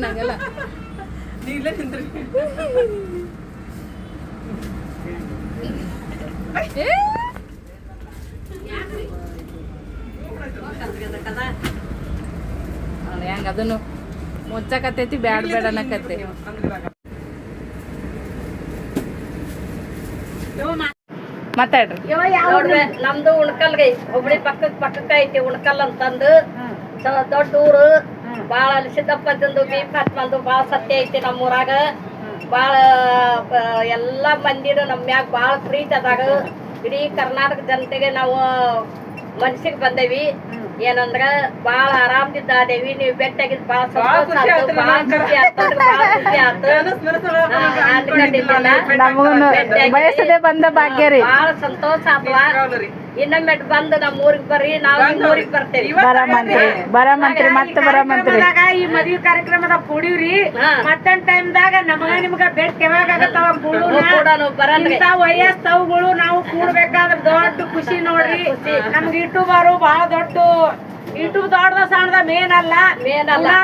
ನಂಗಲ್ಲ ನೀವೇ ತಿಂದ್ರಿ ಹೆಂಗ ಅದನ್ನು ಮುಚ್ಚಕತ್ತೈತಿ ಬ್ಯಾಡ ಬೇಡ ಅನ್ನಕತ್ತೆ ಮಾತಾಡ್ರಿ. ನಮ್ದು ಉಣ್ಕಲ್ಗೆ ಒಬ್ಬಳಿ ಪಕ್ಕಕ್ಕ ಐತಿ ಉಣ್ಕಲ್ ಅಂತಂದು ದೊಡ್ಡ ಊರು. ಬಾಳ ಅಲ್ಲಿ ಸಿದ್ದಪ್ಪಂದು ಬೀಫಾತ್ಮಂದು ಬಾಳ ಸತ್ಯ ಐತಿ ನಮ್ಮೂರಾಗ. ಬಾಳ ಎಲ್ಲಾ ಮಂದಿನು ನಮ್ಮ ಮ್ಯಾಗ ಬಾಳ ಪ್ರೀತಿ ಅದಾಗ. ಇಡೀ ಕರ್ನಾಟಕ ಜನತೆಗೆ ನಾವು ಮನ್ಸಿಗೆ ಬಂದೇವಿ. ಏನಂದ್ರ ಬಾಳ ಆರಾಮದಿದ್ದಾದೇವಿ. ನೀವು ಭೇಟಿಯಾಗಿದ್ ಬಾಳ ಸಂತೋಷ ಆಯ್ತು, ಬಾಳ ಖುಷಿ ಆಯ್ತು. ಬಂದ ಭಾಗ್ಯ ರೀ, ಬಾಳ ಸಂತೋಷ ಆತ್ವ. ಇನ್ನೊಮ್ಮೆ ಬಂದು ನಮ್ಮ ಊರಿಗೆ ಬರ್ರಿ, ನಾವು ನಿಮ್ಮ ಊರಿಗೆ ಬರ್ತೇವಿ. ಬರಮಂತ್ರಿ ಮತ್ತೆ ಬರಮಂತ್ರಿ. ಈ ಮದ್ವಿ ಕಾರ್ಯಕ್ರಮದ ಕೂಡಿವ್ರಿ. ಮತ್ತೊಂದ್ ಟೈಮ್ದಾಗ ನಮಗ ನಿಮ್ಗ ಭೇಟಿ ಯಾವಾಗ ಆಗತ್ತಾವ ವಯಸ್ಸವುಗಳು ನಾವು ಕೂಡ್ಬೇಕಾದ್ರ ದೊಡ್ಡ ಖುಷಿ ನೋಡ್ರಿ. ನಮ್ಗೆ ಯೂಟ್ಯೂಬರು ಬಹಳ ದೊಡ್ಡ ಯೂಟ್ಯೂಬ್ ದೊಡ್ಡದ ಸಣ್ಣದ ಮೇನ್ ಅಲ್ಲ,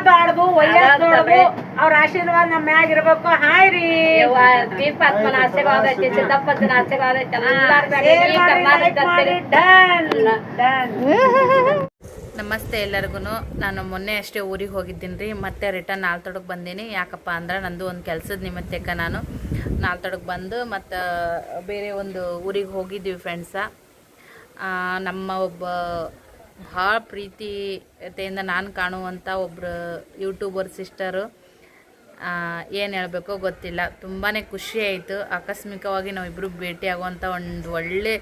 ದೊಡ್ಡದು ವಯಸ್ಸು ದೊಡ್ಡದು. ಅವ್ರ ಆಶೀರ್ವಾದ ನಮ್ಮ ಮ್ಯಾಗ ಇರ್ಬೇಕು. ಹಾಯ್ ರೀ, ದೀಪಾತ್ಮನ ಆಶೀರ್ವಾದ ಐತಿ, ಸಿದ್ದಪ್ಪನ ಆಶೀರ್ವಾದ ಐತಿ. ನಮಸ್ತೆ ಎಲ್ಲರಿಗೂ. ನಾನು ಮೊನ್ನೆ ಅಷ್ಟೇ ಊರಿಗೆ ಹೋಗಿದ್ದೀನಿ ರೀ. ಮತ್ತೆ ರಿಟರ್ನ್ ನಾಲ್ತೊಡಗೆ ಬಂದೀನಿ. ಯಾಕಪ್ಪ ಅಂದ್ರೆ ನಂದು ಒಂದು ಕೆಲಸದ ನಿಮಿತ್ತಕ್ಕೆ ನಾನು ನಾಲ್ತೊಡಗೆ ಬಂದು ಮತ್ತು ಬೇರೆ ಒಂದು ಊರಿಗೆ ಹೋಗಿದ್ದೀವಿ ಫ್ರೆಂಡ್ಸ. ನಮ್ಮ ಒಬ್ಬ ಭಾಳ ಪ್ರೀತಿಯಿಂದ ನಾನು ಕಾಣುವಂಥ ಒಬ್ಬರು ಯೂಟ್ಯೂಬರ್ ಸಿಸ್ಟರು. ಏನು ಹೇಳಬೇಕೋ ಗೊತ್ತಿಲ್ಲ, ತುಂಬಾ ಖುಷಿ ಆಯಿತು. ಆಕಸ್ಮಿಕವಾಗಿ ನಾವಿಬ್ಬರು ಭೇಟಿಯಾಗುವಂಥ ಒಂದು ಒಳ್ಳೆ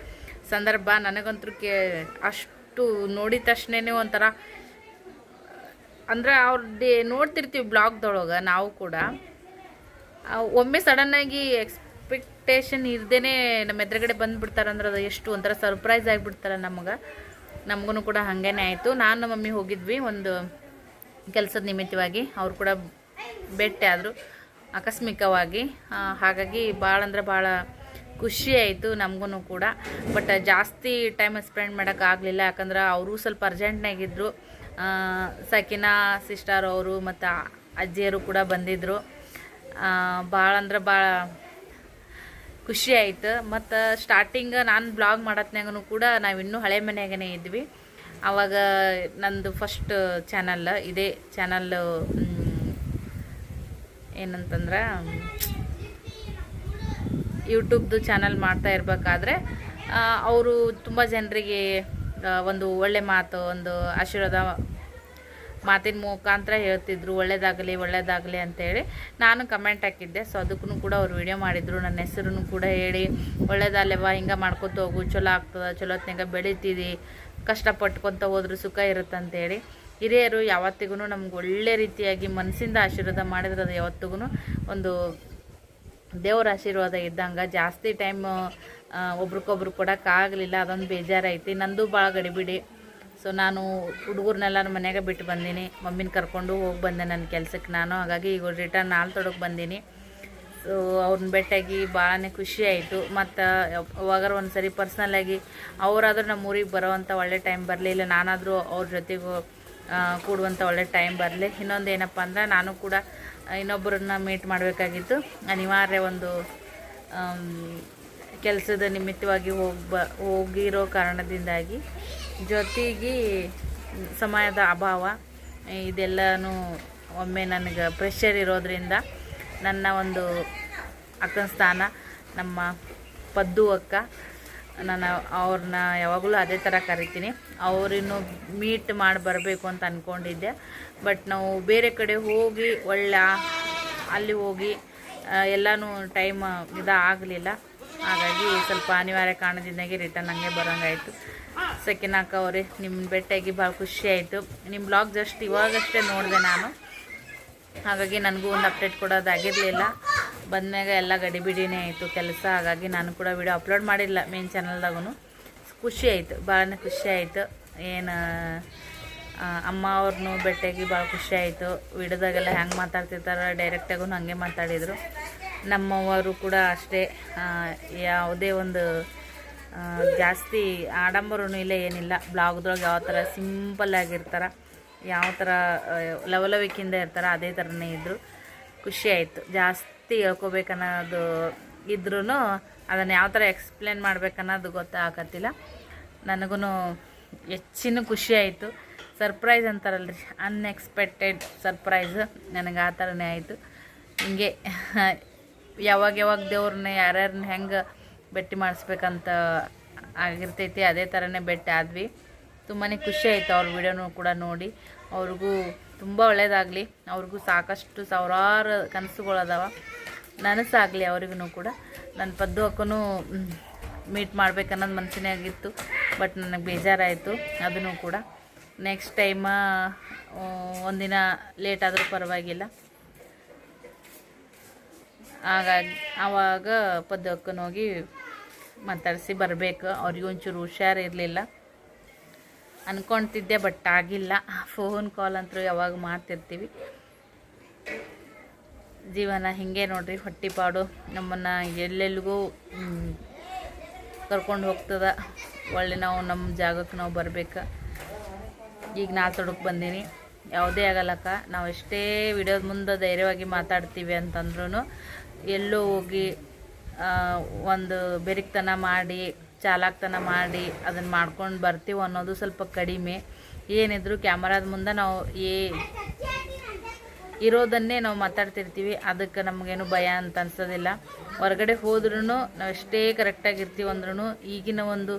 ಸಂದರ್ಭ. ನನಗಂತೂ ಅಷ್ಟು ನೋಡಿದ ತಕ್ಷಣವೇ ಒಂಥರ ಅಂದ್ರೆ ಅವ್ರದ್ದು ನೋಡ್ತಿರ್ತೀವಿ ಬ್ಲಾಗ್ದೊಳಗೆ ನಾವು ಕೂಡ. ಒಮ್ಮೆ ಸಡನ್ನಾಗಿ ಎಕ್ಸ್ಪೆಕ್ಟೇಷನ್ ಇರ್ದೇ ನಮ್ಮ ಎದುರುಗಡೆ ಬಂದುಬಿಡ್ತಾರಂದ್ರೆ ಅದು ಎಷ್ಟು ಒಂಥರ ಸರ್ಪ್ರೈಸ್ ಆಗಿಬಿಡ್ತಾರೆ ನಮಗೂ ಕೂಡ ಹಾಗೇನೆ ಆಯಿತು. ನಾನು ನಮ್ಮ ಮಮ್ಮಿ ಹೋಗಿದ್ವಿ ಒಂದು ಕೆಲಸದ ನಿಮಿತ್ತವಾಗಿ. ಅವ್ರು ಕೂಡ ಭೇಟಿ ಆದರು ಆಕಸ್ಮಿಕವಾಗಿ. ಹಾಗಾಗಿ ಭಾಳ ಅಂದ್ರೆ ಭಾಳ ಖುಷಿ ಆಯಿತು ನಮಗೂ ಕೂಡ. ಬಟ್ ಜಾಸ್ತಿ ಟೈಮ್ ಸ್ಪೆಂಡ್ ಮಾಡೋಕ್ಕಾಗಲಿಲ್ಲ, ಯಾಕಂದ್ರೆ ಅವರು ಸ್ವಲ್ಪ ಅರ್ಜೆಂಟ್ನಾಗಿದ್ದರು. ಸಕಿನಾ ಸಿಸ್ಟರ್ ಅವರು ಮತ್ತು ಅಜ್ಜಿಯರು ಕೂಡ ಬಂದಿದ್ದರು. ಭಾಳ ಅಂದ್ರೆ ಭಾಳ ಖುಷಿ ಆಯಿತು. ಮತ್ತು ಸ್ಟಾರ್ಟಿಂಗ್ ನಾನು ಬ್ಲಾಗ್ ಮಾಡತ್ನಾಗೂ ಕೂಡ ನಾವಿನ್ನೂ ಹಳೆ ಮನೆಯಾಗೇ ಇದ್ವಿ. ಆವಾಗ ನಂದು ಫಸ್ಟ್ ಚಾನಲ್ ಇದೇ ಚಾನಲ್ ಏನಂತಂದ್ರೆ ಯೂಟ್ಯೂಬ್ದು ಚಾನಲ್ ಮಾಡ್ತಾ ಇರಬೇಕಾದ್ರೆ ಅವರು ತುಂಬ ಜನರಿಗೆ ಒಂದು ಒಳ್ಳೆ ಮಾತು, ಒಂದು ಆಶೀರ್ವಾದ ಮಾತಿನ ಮುಖಾಂತರ ಹೇಳ್ತಿದ್ರು, ಒಳ್ಳೇದಾಗಲಿ ಅಂತೇಳಿ. ನಾನು ಕಮೆಂಟ್ ಹಾಕಿದ್ದೆ. ಸೊ ಅದಕ್ಕೂ ಕೂಡ ಅವ್ರು ವಿಡಿಯೋ ಮಾಡಿದರು. ನನ್ನ ಹೆಸರನ್ನು ಕೂಡ ಹೇಳಿ, ಒಳ್ಳೇದಲ್ಲೇವ, ಹಿಂಗೆ ಮಾಡ್ಕೊತ ಹೋಗು, ಚಲೋ ಆಗ್ತದೆ, ಚಲೋತ್ನಾಗ ಬೆಳಿತೀವಿ, ಕಷ್ಟಪಟ್ಕೊತ ಹೋದ್ರು ಸುಖ ಇರುತ್ತೆ ಅಂತೇಳಿ. ಹಿರಿಯರು ಯಾವತ್ತಿಗೂ ನಮ್ಗೆ ಒಳ್ಳೆ ರೀತಿಯಾಗಿ ಮನಸ್ಸಿಂದ ಆಶೀರ್ವಾದ ಮಾಡಿದ್ರೆ ಅದು ಯಾವತ್ತಿಗೂ ಒಂದು ದೇವ್ರ ಆಶೀರ್ವಾದ ಇದ್ದಂಗೆ. ಜಾಸ್ತಿ ಟೈಮ್ ಒಬ್ರಿಗೊಬ್ರು ಕೊಡೋಕ್ಕಾಗಲಿಲ್ಲ, ಅದೊಂದು ಬೇಜಾರೈತಿ. ನಂದು ಭಾಳ ಗಡಿಬಿಡಿ. ಸೊ ನಾನು ಹುಡುಗರನ್ನೆಲ್ಲ ಮನೆಯಾಗ ಬಿಟ್ಟು ಬಂದೀನಿ. ಮಮ್ಮಿನ ಕರ್ಕೊಂಡು ಹೋಗಿ ಬಂದೆ ನನ್ನ ಕೆಲಸಕ್ಕೆ ನಾನು. ಹಾಗಾಗಿ ಈಗ ರಿಟರ್ನ್ ನಾಲ್ತೊಡಗೆ ಬಂದೀನಿ. ಸೊ ಅವ್ರನ್ನ ಭೇಟಿಯಾಗಿ ಭಾಳನೇ ಖುಷಿ ಆಯಿತು. ಮತ್ತು ಯಾವಾಗಾರ ಒಂದು ಸರಿ ಪರ್ಸ್ನಲ್ಲಾಗಿ ಅವರಾದ್ರೂ ನಮ್ಮ ಊರಿಗೆ ಬರೋವಂಥ ಒಳ್ಳೆ ಟೈಮ್ ಬರಲಿ, ಇಲ್ಲ ನಾನಾದರೂ ಅವ್ರ ಜೊತೆಗೂ ಕೂಡುವಂಥ ಒಳ್ಳೆ ಟೈಮ್ ಬರಲಿ. ಇನ್ನೊಂದು ಏನಪ್ಪ ಅಂದ್ರೆ ನಾನು ಕೂಡ ಇನ್ನೊಬ್ಬರನ್ನ ಮೀಟ್ ಮಾಡಬೇಕಾಗಿತ್ತು. ಅನಿವಾರ್ಯ ಒಂದು ಕೆಲಸದ ನಿಮಿತ್ತವಾಗಿ ಹೋಗಿರೋ ಕಾರಣದಿಂದಾಗಿ, ಜೊತೆಗೆ ಸಮಯದ ಅಭಾವ, ಇದೆಲ್ಲನೂ ಒಮ್ಮೆ ನನಗೆ ಪ್ರೆಷರ್ ಇರೋದ್ರಿಂದ ನನ್ನ ಒಂದು ಅಕ್ಕನ ಸ್ಥಾನ ನಮ್ಮ ಪದ್ದು ಅಕ್ಕ, ನಾನು ಅವ್ರನ್ನ ಯಾವಾಗಲೂ ಅದೇ ಥರ ಕರಿತೀನಿ. ಅವರಿನ್ನು ಮೀಟ್ ಮಾಡಿ ಬರಬೇಕು ಅಂತ ಅಂದ್ಕೊಂಡಿದ್ದೆ. ಬಟ್ ನಾವು ಬೇರೆ ಕಡೆ ಹೋಗಿ ಅಲ್ಲಿ ಹೋಗಿ ಎಲ್ಲನೂ ಟೈಮ್ ಆಗಲಿಲ್ಲ. ಹಾಗಾಗಿ ಸ್ವಲ್ಪ ಅನಿವಾರ್ಯ ಕಾರಣದಿಂದಾಗಿ ರಿಟರ್ನ್ ಹಂಗೆ ಬರೋಂಗಾಯಿತು. ಸಕಿನಾಕ ಅವರೇ, ನಿಮ್ಮ ಭೇಟಿಯಾಗಿ ಭಾಳ ಖುಷಿ ಆಯಿತು. ನಿಮ್ಮ ಬ್ಲಾಗ್ ಇವಾಗಷ್ಟೇ ನೋಡಿದೆ ನಾನು. ಹಾಗಾಗಿ ನನಗೂ ಒಂದು ಅಪ್ಡೇಟ್ ಕೊಡೋದಾಗಿರಲಿಲ್ಲ. ಬಂದಮ್ಯಾಗ ಎಲ್ಲ ಗಡಿಬಿಡಿನೇ ಆಯಿತು ಕೆಲಸ. ಹಾಗಾಗಿ ನಾನು ಕೂಡ ವಿಡಿಯೋ ಅಪ್ಲೋಡ್ ಮಾಡಿಲ್ಲ ಮೇನ್ ಚಾನಲ್ದಾಗೂ. ಖುಷಿ ಆಯಿತು, ಭಾಳನೇ ಖುಷಿ ಆಯಿತು. ಏನು ಅಮ್ಮ ಅವ್ರನ್ನೂ ಭೇಟಿಯಾಗಿ ಭಾಳ ಖುಷಿ ಆಯಿತು. ವಿಡಿಯೋದಾಗೆಲ್ಲ ಹೆಂಗೆ ಮಾತಾಡ್ತಿರ್ತಾರೆ ಡೈರೆಕ್ಟಾಗೂ ಹಾಗೆ ಮಾತಾಡಿದರು. ನಮ್ಮವರು ಕೂಡ ಅಷ್ಟೇ ಯಾವುದೇ ಒಂದು ಜಾಸ್ತಿ ಆಡಂಬರನೂ ಇಲ್ಲ, ಏನಿಲ್ಲ. ಬ್ಲಾಗ್ದೊಳಗೆ ಯಾವ ಥರ ಸಿಂಪಲ್ ಆಗಿರ್ತಾರೆ, ಯಾವ ಥರ ಲವಲವಿಕೆಯಿಂದ ಇರ್ತಾರೆ ಅದೇ ಥರನೇ ಇದ್ದರು. ಖುಷಿ ಆಯಿತು. ಜಾಸ್ತಿ ಹೇಳ್ಕೊಬೇಕನ್ನೋದು ಇದ್ರೂ ಅದನ್ನು ಯಾವ ಥರ ಎಕ್ಸ್ಪ್ಲೇನ್ ಮಾಡ್ಬೇಕನ್ನೋದು ಗೊತ್ತಾಗತ್ತಿಲ್ಲ. ನನಗೂ ಹೆಚ್ಚಿನ ಖುಷಿ ಆಯಿತು. ಸರ್ಪ್ರೈಸ್ ಅಂತಾರಲ್ರಿ, ಅನ್ಎಕ್ಸ್ಪೆಕ್ಟೆಡ್ ಸರ್ಪ್ರೈಸ್ ನನಗೆ ಆ ಥರನೇ ಆಯಿತು. ಹಿಂಗೆ ಯಾವಾಗ ದೇವ್ರನ್ನ ಯಾರ್ಯಾರನ್ನ ಹೆಂಗೆ ಭೇಟಿ ಮಾಡಿಸ್ಬೇಕಂತ ಆಗಿರ್ತೈತಿ, ಅದೇ ಥರನೇ ಭೇಟಿ ಆದ್ವಿ. ತುಂಬಾ ಖುಷಿ ಆಯಿತು ಅವ್ರ ವಿಡಿಯೋನೂ ಕೂಡ ನೋಡಿ. ಅವ್ರಿಗೂ ತುಂಬ ಒಳ್ಳೆಯದಾಗಲಿ. ಅವ್ರಿಗೂ ಸಾಕಷ್ಟು ಸಾವಿರಾರು ಕನಸುಗಳದಾವ, ನನಸಾಗಲಿ ಅವ್ರಿಗೂ ಕೂಡ. ನನ್ನ ಪದ್ದು ಅಕ್ಕನೂ ಮೀಟ್ ಮಾಡ್ಬೇಕನ್ನೋದು ಮನಸ್ಸಿನಾಗಿತ್ತು, ಬಟ್ ನನಗೆ ಬೇಜಾರಾಯಿತು ಅದನ್ನು ಕೂಡ. ನೆಕ್ಸ್ಟ್ ಟೈಮ ಒಂದಿನ ಲೇಟ್ ಆದರೂ ಪರವಾಗಿಲ್ಲ. ಹಾಗಾಗಿ ಆವಾಗ ಪದ್ದು ಅಕ್ಕನ ಹೋಗಿ ಮಾತಾಡಿಸಿ ಬರಬೇಕು. ಅವ್ರಿಗೆ ಒಂಚೂರು ಹುಷಾರಿರಲಿಲ್ಲ ಅಂದ್ಕೊಳ್ತಿದ್ದೆ, ಬಟ್ ಆಗಿಲ್ಲ. ಫೋನ್ ಕಾಲ್ ಅಂತೂ ಯಾವಾಗ ಮಾಡ್ತಿರ್ತೀವಿ. ಜೀವನ ಹಿಂಗೆ ನೋಡ್ರಿ, ಹೊಟ್ಟಿಪಾಡು ನಮ್ಮನ್ನು ಎಲ್ಲೆಲ್ಲಿಗೂ ಕರ್ಕೊಂಡು ಹೋಗ್ತದ. ಒಳ್ಳೆ ನಾವು ನಮ್ಮ ಜಾಗಕ್ಕೆ ನಾವು ಬರಬೇಕು. ಈಗ ನಾಲ್ತೊಡಕ್ಕೆ ಬಂದೀನಿ, ಯಾವುದೇ ಆಗಲ್ಲಕ್ಕ. ನಾವು ಎಷ್ಟೇ ವಿಡಿಯೋದ ಮುಂದೆ ಧೈರ್ಯವಾಗಿ ಮಾತಾಡ್ತೀವಿ ಅಂತಂದ್ರೂ ಎಲ್ಲೋ ಹೋಗಿ ಒಂದು ಬೆರಿಕ್ತನ ಮಾಡಿ ಚಾಲಾಕ್ತನ ಮಾಡಿ ಅದನ್ನು ಮಾಡ್ಕೊಂಡು ಬರ್ತೀವಿ ಅನ್ನೋದು ಸ್ವಲ್ಪ ಕಡಿಮೆ. ಏನಿದ್ರು ಕ್ಯಾಮರಾದ ಮುಂದೆ ನಾವು ಇರೋದನ್ನೇ ನಾವು ಮಾತಾಡ್ತಿರ್ತೀವಿ. ಅದಕ್ಕೆ ನಮಗೇನು ಭಯ ಅಂತ ಅನ್ಸೋದಿಲ್ಲ. ಹೊರಗಡೆ ಹೋದ್ರೂ ನಾವು ಎಷ್ಟೇ ಕರೆಕ್ಟಾಗಿರ್ತೀವಿ ಅಂದ್ರೂ ಈಗಿನ ಒಂದು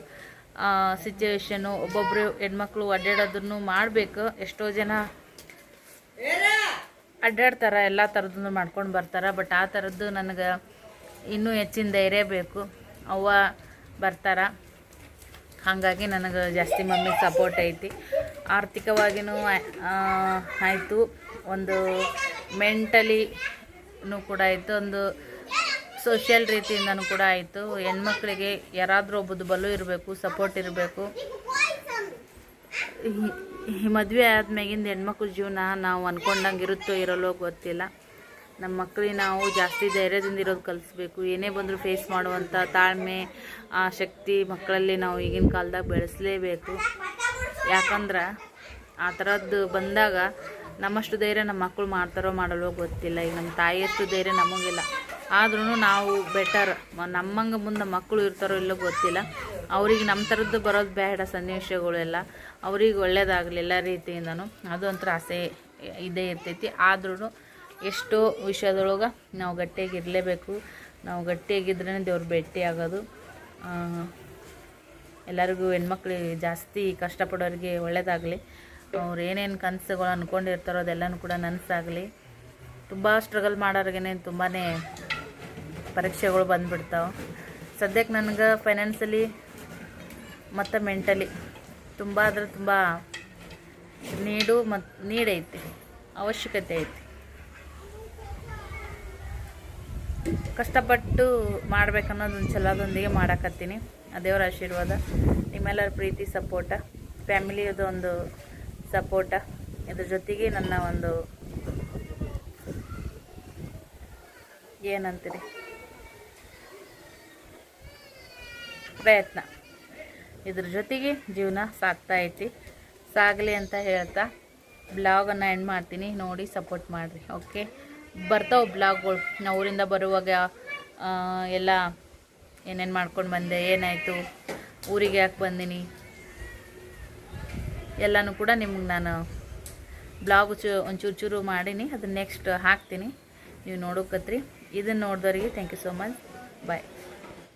ಸಿಚುವೇಶನ್ನು ಒಬ್ಬೊಬ್ಬರು ಹೆಣ್ಮಕ್ಳು ಅಡ್ಡಾಡೋದನ್ನು ಮಾಡಬೇಕು. ಎಷ್ಟೋ ಜನ ಅಡ್ಡಾಡ್ತಾರೆ, ಎಲ್ಲ ಥರದ್ದು ಮಾಡ್ಕೊಂಡು ಬರ್ತಾರೆ. ಬಟ್ ಆ ಥರದ್ದು ನನಗೆ ಇನ್ನೂ ಹೆಚ್ಚಿನ ಧೈರ್ಯ ಬೇಕು. ಅವ್ವ ಬರ್ತಾರೆ, ಹಾಗಾಗಿ ನನಗೆ ಜಾಸ್ತಿ ಮಮ್ಮಿ ಸಪೋರ್ಟ್ ಐತಿ. ಆರ್ಥಿಕವಾಗಿಯೂ ಆಯಿತು, ಒಂದು ಮೆಂಟಲಿನೂ ಕೂಡ ಆಯಿತು, ಒಂದು ಸೋಷಿಯಲ್ ರೀತಿಯಿಂದನೂ ಕೂಡ ಆಯಿತು. ಹೆಣ್ಮಕ್ಳಿಗೆ ಯಾರಾದರೂ ಒಬ್ಬದು ಬಲು ಇರಬೇಕು, ಸಪೋರ್ಟ್ ಇರಬೇಕು. ಈ ಮದುವೆ ಆದ್ಮೇಗಿಂದ ಹೆಣ್ಮಕ್ಳ ಜೀವನ ನಾವು ಅಂದ್ಕೊಂಡಂಗೆ ಇರುತ್ತೋ ಇರಲ್ಲೋ ಗೊತ್ತಿಲ್ಲ. ನಮ್ಮ ಮಕ್ಕಳಿಗೆ ನಾವು ಜಾಸ್ತಿ ಧೈರ್ಯದಿಂದ ಇರೋದು ಕಲಿಸ್ಬೇಕು. ಏನೇ ಬಂದರೂ ಫೇಸ್ ಮಾಡುವಂಥ ತಾಳ್ಮೆ, ಆ ಶಕ್ತಿ ಮಕ್ಕಳಲ್ಲಿ ನಾವು ಈಗಿನ ಕಾಲದಾಗ ಬೆಳೆಸಲೇಬೇಕು. ಯಾಕಂದ್ರೆ ಆ ಥರದ್ದು ಬಂದಾಗ ನಮ್ಮಷ್ಟು ಧೈರ್ಯ ನಮ್ಮ ಮಕ್ಕಳು ಮಾಡ್ತಾರೋ ಮಾಡಲ್ವೋ ಗೊತ್ತಿಲ್ಲ. ಈಗ ನಮ್ಮ ತಾಯಿಯಷ್ಟು ಧೈರ್ಯ ನಮಗಿಲ್ಲ, ಆದ್ರೂ ನಾವು ಬೆಟರ್. ನಮ್ಮಂಗೆ ಮುಂದೆ ಮಕ್ಕಳು ಇರ್ತಾರೋ ಇಲ್ಲೋ ಗೊತ್ತಿಲ್ಲ. ಅವ್ರಿಗೆ ನಮ್ಮ ಥರದ್ದು ಬರೋದು ಬೇಡ ಸನ್ನಿವೇಶಗಳೆಲ್ಲ. ಅವ್ರಿಗೆ ಒಳ್ಳೇದಾಗಲಿ ಎಲ್ಲ ರೀತಿಯಿಂದನೂ, ಅದು ಒಂಥರ ಆಸೆ ಇದೇ ಇರ್ತೈತಿ. ಆದ್ರೂ ಎಷ್ಟೋ ವಿಷಯದೊಳಗೆ ನಾವು ಗಟ್ಟಿಯಾಗಿರಲೇಬೇಕು. ನಾವು ಗಟ್ಟಿಯಾಗಿದ್ರೇ ದೇವ್ರು ಭೇಟಿ ಆಗೋದು. ಎಲ್ಲರಿಗೂ ಹೆಣ್ಮಕ್ಳಿಗೆ ಜಾಸ್ತಿ ಕಷ್ಟಪಡೋರಿಗೆ ಒಳ್ಳೇದಾಗಲಿ. ಅವ್ರು ಏನೇನು ಕನಸುಗಳು ಅಂದ್ಕೊಂಡಿರ್ತಾರೋ ಅದೆಲ್ಲನೂ ಕೂಡ ನನಸಾಗಲಿ. ತುಂಬ ಸ್ಟ್ರಗಲ್ ಮಾಡೋರಿಗೇನೆ ತುಂಬಾ ಪರೀಕ್ಷೆಗಳು ಬಂದುಬಿಡ್ತಾವೆ. ಸದ್ಯಕ್ಕೆ ನನಗೆ ಫೈನಾನ್ಸಲಿ ಮತ್ತು ಮೆಂಟಲಿ ತುಂಬ ಅಂದರೆ ತುಂಬ ನೀಡೈತಿ, ಅವಶ್ಯಕತೆ ಐತಿ. ಕಷ್ಟಪಟ್ಟು ಮಾಡ್ಬೇಕನ್ನೋದು ಒಂದು ಛಲದೊಂದಿಗೆ ಮಾಡಕತ್ತೀನಿ. ದೇವರ ಆಶೀರ್ವಾದ, ನಿಮ್ಮೆಲ್ಲರ ಪ್ರೀತಿ, ಸಪೋರ್ಟ, ಫ್ಯಾಮಿಲಿಯದು ಒಂದು ಸಪೋರ್ಟ, ಇದ್ರ ಜೊತೆಗೆ ನನ್ನ ಒಂದು ಏನಂತೀರಿ ಪ್ರಯತ್ನ, ಇದ್ರ ಜೊತೆಗೆ ಜೀವನ ಸಾಗ್ತಾ ಐತಿ. ಸಾಗಲಿ ಅಂತ ಹೇಳ್ತಾ ಬ್ಲಾಗನ್ನು ಎಂಡ್ ಮಾಡ್ತೀನಿ. ನೋಡಿ ಸಪೋರ್ಟ್ ಮಾಡಿರಿ. ಓಕೆ, ಬರ್ತಾವೆ ಬ್ಲಾಗ್ಗಳು. ನಾವು ಊರಿಂದ ಬರುವಾಗ ಎಲ್ಲ ಏನೇನು ಮಾಡ್ಕೊಂಡು ಬಂದೆ, ಏನಾಯಿತು, ಊರಿಗೆ ಯಾಕೆ ಬಂದೀನಿ, ಎಲ್ಲನೂ ಕೂಡ ನಿಮ್ಗೆ ನಾನು ಬ್ಲಾಗು ಒಂಚೂರು ಚೂರು ಮಾಡೀನಿ. ಅದನ್ನ ನೆಕ್ಸ್ಟ್ ಹಾಕ್ತೀನಿ, ನೀವು ನೋಡೋಕತ್ರಿ. ಇದನ್ನು ನೋಡಿದವ್ರಿಗೆ thank you so much. Bye.